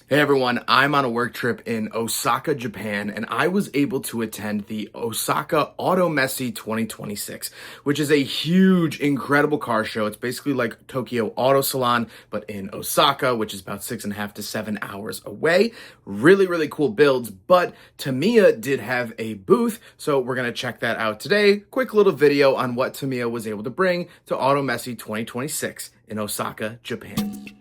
Hey everyone, I'm on a work trip in Osaka, Japan, and I was able to attend the Osaka Auto Messe 2026, which is a huge, incredible car show. It's basically like Tokyo Auto Salon, but in Osaka, which is about 6.5 to 7 hours away. Really, really cool builds, but Tamiya did have a booth, so we're gonna check that out today. Quick little video on what Tamiya was able to bring to Auto Messe 2026 in Osaka, Japan.